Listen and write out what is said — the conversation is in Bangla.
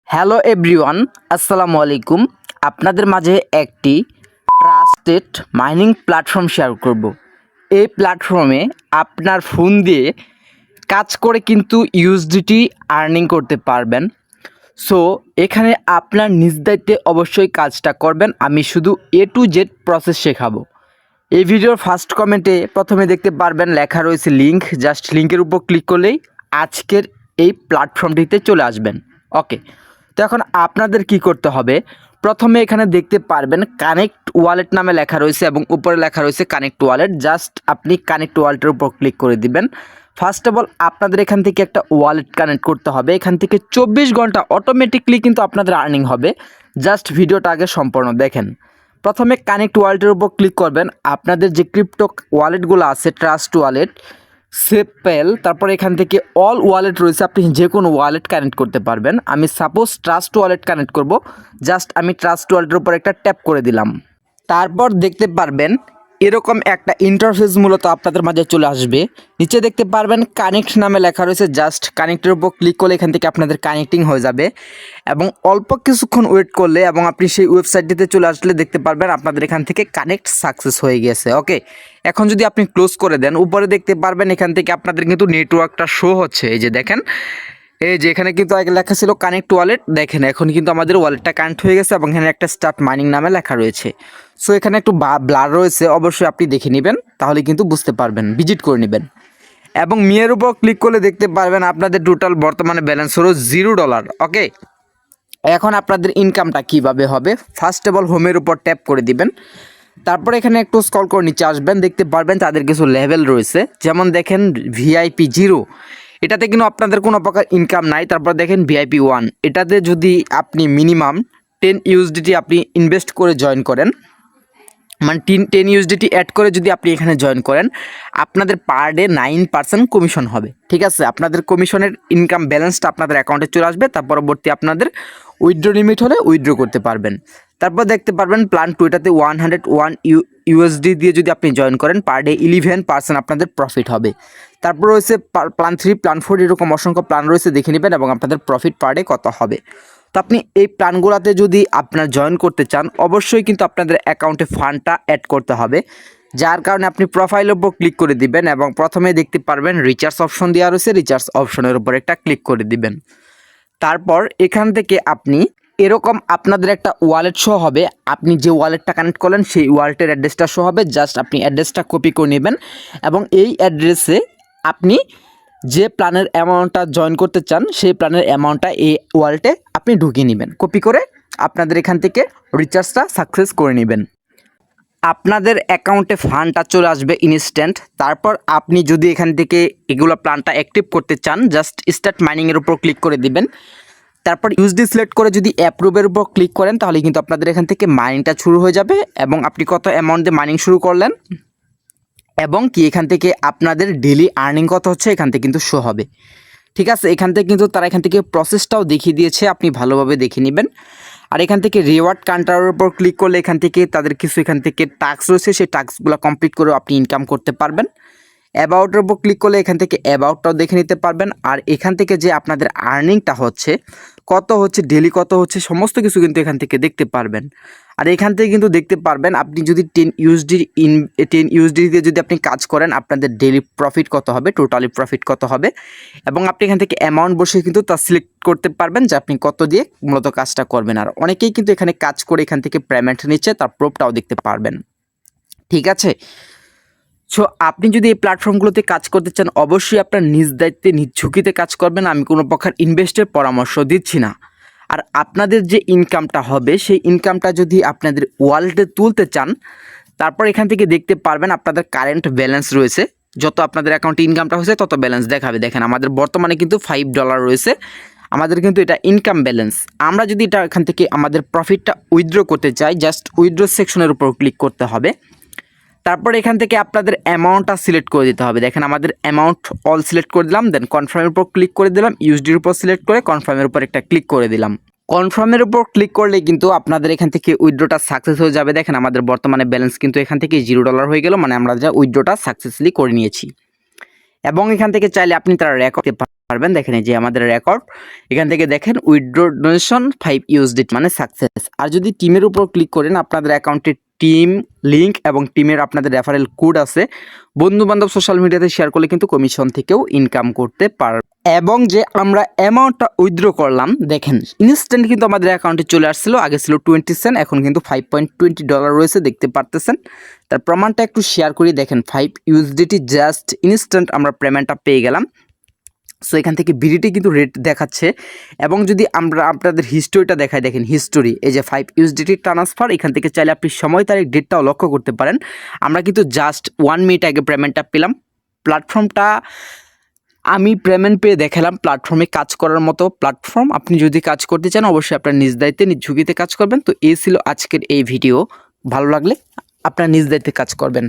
হ্যালো এভরিওয়ান, আসসালামু আলাইকুম। আপনাদের মাঝে একটি ট্রাস্টেড মাইনিং প্ল্যাটফর্ম শেয়ার করব। এই প্ল্যাটফর্মে আপনার ফোন দিয়ে কাজ করে কিন্তু ইউএসডিটি আর্নিং করতে পারবেন। সো এখানে আপনার নিজ দায়িত্বে অবশ্যই কাজটা করবেন। আমি শুধু এ টু জেড প্রসেস শেখাবো। এই ভিডিওর ফার্স্ট কমেন্টে প্রথমে দেখতে পারবেন লেখা রয়েছে লিঙ্ক। জাস্ট লিঙ্কের উপর ক্লিক করলেই আজকের এই প্ল্যাটফর্মটিতে চলে আসবেন। ওকে, তো এখন আপনাদের কি করতে হবে, প্রথমে এখানে দেখতে পারবেন কানেক্ট ওয়ালেট নামে লেখা রয়েছে এবং উপরে লেখা রয়েছে কানেক্ট ওয়ালেট। জাস্ট আপনি কানেক্ট ওয়ালেটের উপর ক্লিক করে দিবেন। ফার্স্ট অফ অল আপনাদের এখান থেকে একটা ওয়ালেট কানেক্ট করতে হবে। এখান থেকে 24 ঘন্টা অটোমেটিকলি কিন্তু আপনাদের আর্নিং হবে। জাস্ট ভিডিওটা আগে সম্পূর্ণ দেখেন। প্রথমে কানেক্ট ওয়ালেটের উপর ক্লিক করবেন। আপনাদের যে ক্রিপ্টো ওয়ালেটগুলো আছে, ট্রাস্ট ওয়ালেট, সেপেল, তারপর এখান থেকে অল ওয়ালেট রয়েছে, আপনি যে কোনো ওয়ালেট কানেক্ট করতে পারবেন। আমি সাপোজ ট্রাস্ট ওয়ালেট কানেক্ট করব। জাস্ট আমি ট্রাস্ট ওয়ালেটের উপর একটা ট্যাপ করে দিলাম। তারপর দেখতে পারবেন এরকম একটা ইন্টারফেস মূলত আপনাদের মাঝে চলে আসবে। নিচে দেখতে পারবেন কানেক্ট নামে লেখা রয়েছে। জাস্ট কানেক্টের উপর ক্লিক করলে এখান থেকে আপনাদের কানেক্টিং হয়ে যাবে এবং অল্প কিছুক্ষণ ওয়েট করলে এবং আপনি সেই ওয়েবসাইটটিতে চলে আসলে দেখতে পারবেন আপনাদের এখান থেকে কানেক্ট সাকসেস হয়ে গেছে। ওকে, এখন যদি আপনি ক্লোজ করে দেন, উপরে দেখতে পারবেন এখান থেকে আপনাদের কিন্তু নেটওয়ার্কটা শো হচ্ছে। এই যে দেখেন, এই যে এখানে কিন্তু আগে লেখা ছিল কানেক্ট ওয়ালেট, দেখেন এখন কিন্তু আমাদের ওয়ালেটটা কানেক্ট হয়ে গেছে এবং এখানে একটা স্টার্ট মাইনিং নামে লেখা রয়েছে। সো এখানে একটু ব্লার রয়েছে, অবশ্যই আপনি দেখে নেবেন, তাহলে কিন্তু বুঝতে পারবেন, ভিজিট করে নেবেন। এবং মিয়ের উপর ক্লিক করলে দেখতে পারবেন আপনাদের টোটাল বর্তমানে ব্যালেন্স হলো $0। ওকে, এখন আপনাদের ইনকামটা কিভাবে হবে, ফার্স্ট অফ অল হোমের উপর ট্যাপ করে দিবেন। তারপর এখানে একটু স্ক্রল করে নিচে আসবেন, দেখতে পারবেন তাদের কিছু লেভেল রয়েছে। যেমন দেখেন ভিআইপি 0, এটাতে কিন্তু আপনাদের কোনো প্রকার ইনকাম নাই। তারপর দেখেন ভিআইপি 1, এটাতে যদি আপনি মিনিমাম 10 ইউএসডিটি আপনি ইনভেস্ট করে জয়েন করেন, মানে 10 ইউএসডিটি অ্যাড করে যদি আপনি এখানে জয়েন করেন, আপনাদের পার ডে 9% কমিশন হবে। ঠিক আছে, আপনাদের কমিশনের ইনকাম ব্যালেন্সটা আপনাদের অ্যাকাউন্টে চলে আসবে। তার পরবর্তী আপনাদের উইথড্র লিমিট হলে উইথড্র করতে পারবেন। তারপর দেখতে পারবেন প্ল্যান 2, এটাতে 101 ইউএসডি দিয়ে যদি আপনি জয়েন করেন, পার ডে 11% আপনাদের প্রফিট হবে। তারপর রয়েছে প্ল্যান 3, প্ল্যান 4, এরকম অসংখ্য প্ল্যান রয়েছে, দেখে নেবেন এবং আপনাদের প্রফিট পার ডে কত হবে। তো আপনি এই প্ল্যানগুলোতে যদি আপনার জয়েন করতে চান, অবশ্যই কিন্তু আপনাদের অ্যাকাউন্টে ফান্ডটা অ্যাড করতে হবে। যার কারণে আপনি প্রোফাইলের উপর ক্লিক করে দিবেন এবং প্রথমে দেখতে পারবেন রিচার্জ অপশন দেওয়া রয়েছে, রিচার্জ অপশনের উপর একটা ক্লিক করে দিবেন। তারপর এখান থেকে আপনি এরকম আপনাদের একটা ওয়ালেট শো হবে। আপনি যে ওয়ালেটটা কানেক্ট করলেন সেই ওয়ালেটের অ্যাড্রেসটা শো হবে। জাস্ট আপনি অ্যাড্রেসটা কপি করে নেবেন এবং এই অ্যাড্রেসে আপনি যে প্ল্যানের অ্যামাউন্টটা জয়েন করতে চান সেই প্ল্যানের অ্যামাউন্টটা এই ওয়ালেটে আপনি ঢুকিয়ে নেবেন। কপি করে আপনাদের এখান থেকে রিচার্জটা সাকসেস করে নেবেন। আপনাদের অ্যাকাউন্টে ফান্ডটা চলে আসবে ইনস্ট্যান্ট। তারপর আপনি যদি এখান থেকে এগুলো প্ল্যানটা অ্যাক্টিভ করতে চান, জাস্ট স্টার্ট মাইনিংয়ের উপর ক্লিক করে দিবেন। তারপর ইউএসডি সিলেক্ট করে যদি অ্যাপ্রুভের উপর ক্লিক করেন, তাহলে কিন্তু আপনাদের এখান থেকে মাইনিংটা শুরু হয়ে যাবে এবং আপনি কত অ্যামাউন্ট দিয়ে মাইনিং শুরু করলেন এবং কি এখান থেকে আপনাদের ডেলি আর্নিং কত হচ্ছে এখান থেকে কিন্তু শো হবে। ঠিক আছে, এখান থেকে কিন্তু তারা এখান থেকে প্রসেসটাও দেখিয়ে দিয়েছে, আপনি ভালোভাবে দেখে নেবেন। আর এখান থেকে রিওয়ার্ড কাউন্টারের উপর ক্লিক করলে এখান থেকে তাদের কিছু এখান থেকে টাস্ক রয়েছে, সেই টাস্কগুলো কমপ্লিট করে আপনি ইনকাম করতে পারবেন। অ্যাবাউটের উপর ক্লিক করলে এখান থেকে অ্যাবাউটটাও দেখে নিতে পারবেন। আর এখান থেকে যে আপনাদের আর্নিংটা হচ্ছে, কত হচ্ছে, ডেলি কত হচ্ছে, সমস্ত কিছু কিন্তু এখান থেকে দেখতে পারবেন। আর এখান থেকে কিন্তু দেখতে পারবেন আপনি যদি 10 ইউএসডি দিয়ে যদি আপনি কাজ করেন, আপনাদের ডেলি প্রফিট কত হবে, টোটালি প্রফিট কত হবে, এবং আপনি এখান থেকে অ্যামাউন্ট বসে কিন্তু তা সিলেক্ট করতে পারবেন যে আপনি কত দিয়ে মূলত কাজটা করবেন। আর অনেকেই কিন্তু এখানে কাজ করে এখান থেকে পেমেন্ট নিচ্ছে, তার প্রুফটাও দেখতে পারবেন। ঠিক আছে, সো আপনি যদি এই প্ল্যাটফর্মগুলোতে কাজ করতে চান, অবশ্যই আপনার নিজ দায়িত্বে নিজ ঝুঁকিতে কাজ করবেন। আমি কোনো প্রকার ইনভেস্টের পরামর্শ দিচ্ছি না। আর আপনাদের যে ইনকামটা হবে সেই ইনকামটা যদি আপনাদের ওয়ালেটে তুলতে চান, তারপর এখান থেকে দেখতে পারবেন আপনাদের কারেন্ট ব্যালেন্স রয়েছে। যত আপনাদের অ্যাকাউন্টে ইনকামটা হয়েছে তত ব্যালেন্স দেখাবে। দেখেন আমাদের বর্তমানে কিন্তু $5 রয়েছে, আমাদের কিন্তু এটা ইনকাম ব্যালেন্স। আমরা যদি এটা এখান থেকে আমাদের প্রফিটটা উইথড্র করতে চাই, জাস্ট উইথড্র সেকশনের উপর ক্লিক করতে হবে। তারপর এখান থেকে আপনাদের অ্যামাউন্টটা সিলেক্ট করে দিতে হবে। দেখেন আমাদের অ্যামাউন্ট অল সিলেক্ট করে দিলাম, দেন কনফার্মের উপর ক্লিক করে দিলাম, ইউএসডির উপর সিলেক্ট করে কনফার্মের উপর একটা ক্লিক করে দিলাম। কনফার্মের উপর ক্লিক করলে কিন্তু আপনাদের এখান থেকে উইথড্রটা সাকসেস হয়ে যাবে। দেখেন আমাদের বর্তমানে ব্যালেন্স কিন্তু এখান থেকে $0 হয়ে গেল, মানে আমরা যা উইথড্রটা সাকসেসফুলি করে নিয়েছি। এবং এখান থেকে চাইলে আপনি তারা রেকর্ড পারবেন। দেখেন এই যে আমাদের রেকর্ড, এখান থেকে দেখেন উইথড্র ডোনেশন 5 USDT মানে সাকসেস। আর যদি টিমের উপর ক্লিক করেন আপনাদের অ্যাকাউন্টে টিম লিঙ্ক এবং টিমের আপনাদের রেফারেল কোড আছে, বন্ধু বান্ধব সোশ্যাল মিডিয়াতে শেয়ার করলে কিন্তু কমিশন থেকেও ইনকাম করতে পারবেন। এবং যে আমরা অ্যামাউন্টটা উইথড্র করলাম দেখেন ইনস্ট্যান্ট কিন্তু আমাদের অ্যাকাউন্টে চলে আসছিল। আগে ছিল 20 সেন্ট, এখন কিন্তু $5.20 রয়েছে দেখতে পারতেছেন। তার প্রমাণটা একটু শেয়ার করি। দেখেন 5 USDT জাস্ট ইনস্ট্যান্ট আমরা পেমেন্টটা পেয়ে গেলাম। সো এখান থেকে বিডিটি কিন্তু রেট দেখাচ্ছে। এবং যদি আমরা আপনাদের হিস্টোরিটা দেখাই, দেখেন হিস্টোরি, এই যে 5 USDT ট্রান্সফার, এখান থেকে চাইলে আপনি সময় তারিখ ডেটটাও লক্ষ্য করতে পারেন। আমরা কিন্তু জাস্ট 1 মিনিট আগে পেমেন্টটা পেলাম। প্ল্যাটফর্মটা আমি পেমেন্ট পেয়ে দেখালাম, প্ল্যাটফর্মে কাজ করার মতো প্ল্যাটফর্ম। আপনি যদি কাজ করতে চান অবশ্যই আপনার নিজ দায়িত্বে নিজ ঝুঁকিতে কাজ করবেন। তো এই ছিল আজকের এই ভিডিও, ভালো লাগলে আপনার নিজ দায়িত্বে কাজ করবেন।